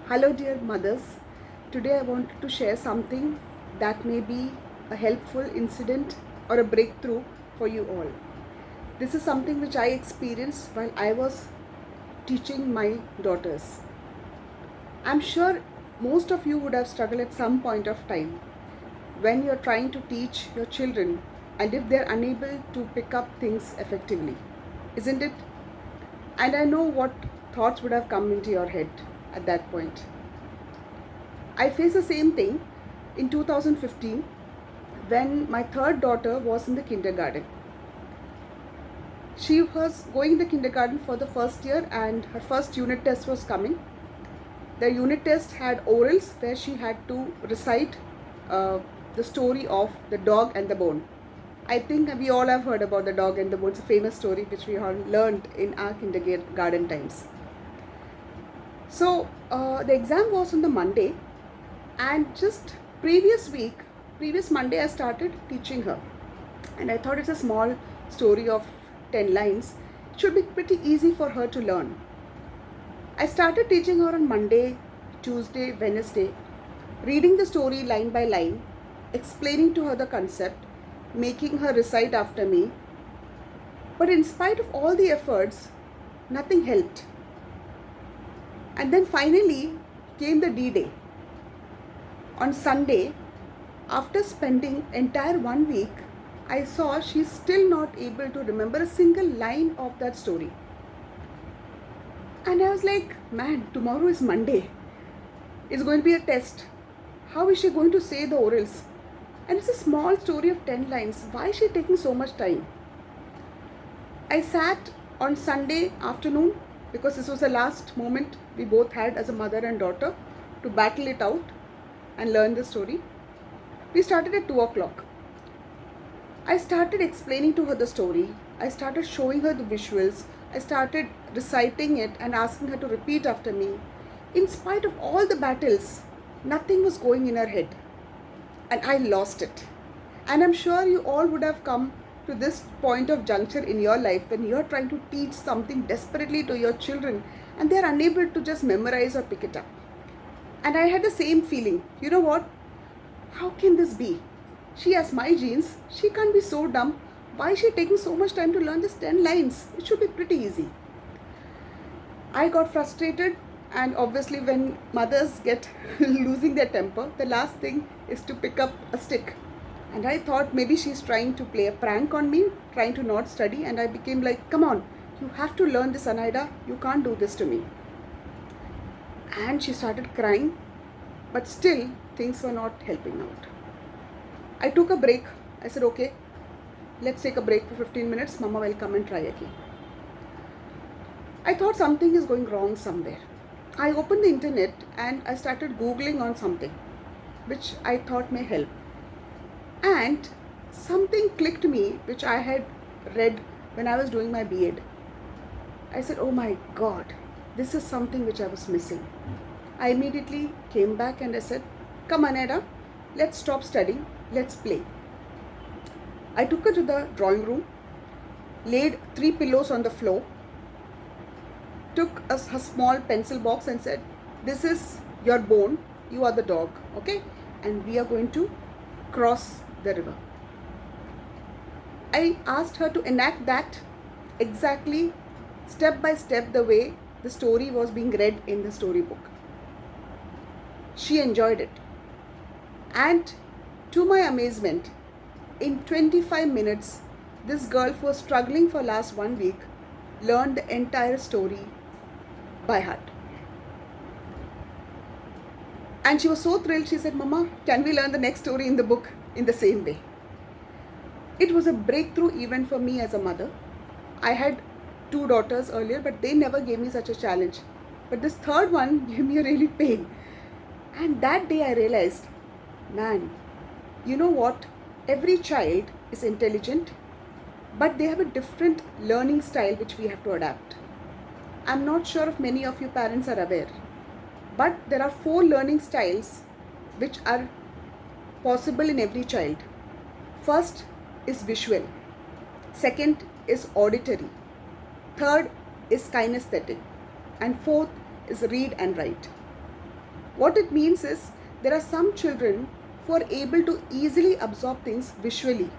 Hello, dear mothers. Today I wanted to share something that may be a helpful incident or a breakthrough for you all. This is something which I experienced while I was teaching my daughters. I'm sure most of you would have struggled at some point of time when you're trying to teach your children and if they're unable to pick up things effectively, isn't it? And I know what thoughts would have come into your head at that point. I faced the same thing in 2015 when my third daughter was in the kindergarten. She was going in the kindergarten for the first year and her first unit test was coming. The unit test had orals where she had to recite the story of the dog and the bone. I think we all have heard about the dog and the bone. It's a famous story which we all learned in our kindergarten times. So the exam was on the Monday, and just previous Monday, I started teaching her. And I thought it's a small story of 10 lines. It should be pretty easy for her to learn. I started teaching her on Monday, Tuesday, Wednesday, reading the story line by line, explaining to her the concept, making her recite after me. But in spite of all the efforts, nothing helped. And then finally came the D-Day. On Sunday, after spending entire 1 week, I saw she's still not able to remember a single line of that story. And I was like, man, tomorrow is Monday. It's going to be a test. How is she going to say the orals? And it's a small story of 10 lines. Why is she taking so much time? I sat on Sunday afternoon because this was the last moment we both had as a mother and daughter to battle it out and learn the story. We started at 2 o'clock. I started explaining to her the story. I started showing her the visuals. I started reciting it and asking her to repeat after me. In spite of all the battles, nothing was going in her head. And I lost it. And I'm sure you all would have come to this point of juncture in your life when you're trying to teach something desperately to your children and they're unable to just memorize or pick it up. And I had the same feeling. You know what? How can this be? She has my genes. She can't be so dumb. Why is she taking so much time to learn just 10 lines? It should be pretty easy. I got frustrated, and obviously when mothers get losing their temper, the last thing is to pick up a stick. And I thought maybe she's trying to play a prank on me, trying to not study, and I became like, come on, you have to learn this, Anaida. You can't do this to me. And she started crying, but still things were not helping out. I took a break. I said, okay, let's take a break for 15 minutes. Mama will come and try again. I thought something is going wrong somewhere. I opened the internet and I started Googling on something which I thought may help. And something clicked me which I had read when I was doing my B.Ed. I said, oh my God, this is something which I was missing. I immediately came back and I said, come Anaida, let's stop studying, let's play. I took her to the drawing room, laid 3 pillows on the floor, took a small pencil box and said, this is your bone, you are the dog, okay? And we are going to cross the river. I asked her to enact that exactly step by step the way the story was being read in the storybook. She enjoyed it. And to my amazement, in 25 minutes, this girl who was struggling for last 1 week learned the entire story by heart. And she was so thrilled. She said, Mama, can we learn the next story in the book in the same way? It was a breakthrough event for me as a mother. I had 2 daughters earlier, but they never gave me such a challenge. But this third one gave me a really pain. And that day I realized, man, you know what? Every child is intelligent, but they have a different learning style which we have to adapt. I'm not sure if many of you parents are aware, but there are 4 learning styles which are possible in every child. First is visual. Second is auditory. Third is kinesthetic. And fourth is read and write. What it means is there are some children who are able to easily absorb things visually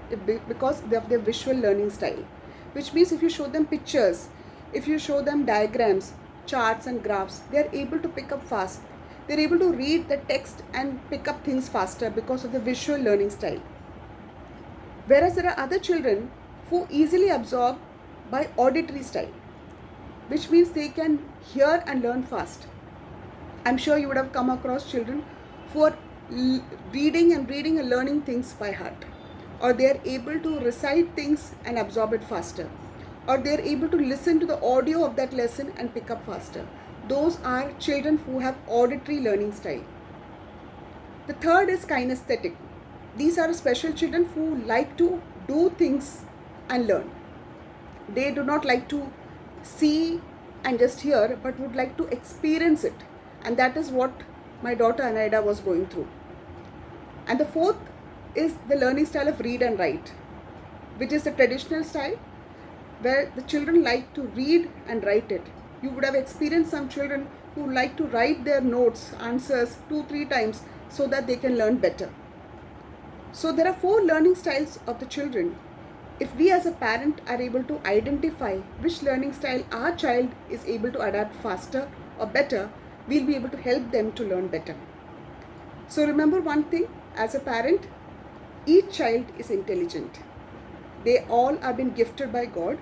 because of their visual learning style. Which means if you show them pictures, if you show them diagrams, charts and graphs, they are able to pick up fast. They are able to read the text and pick up things faster because of the visual learning style. Whereas there are other children who easily absorb by auditory style, which means they can hear and learn fast. I'm sure you would have come across children who are reading and learning things by heart, or they are able to recite things and absorb it faster, or they are able to listen to the audio of that lesson and pick up faster. Those are children who have auditory learning style. The third is kinesthetic. These are special children who like to do things and learn. They do not like to see and just hear, but would like to experience it. And that is what my daughter Anaida was going through. And the fourth is the learning style of read and write, which is the traditional style where the children like to read and write it. You would have experienced some children who like to write their notes, answers 2-3 times so that they can learn better. So there are 4 learning styles of the children. If we as a parent are able to identify which learning style our child is able to adapt faster or better, we'll be able to help them to learn better. So remember one thing, as a parent, each child is intelligent. They all are been gifted by God.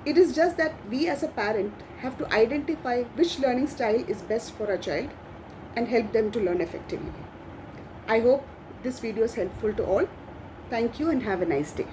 It is just that we as a parent have to identify which learning style is best for a child and help them to learn effectively. I hope this video is helpful to all. Thank you and have a nice day.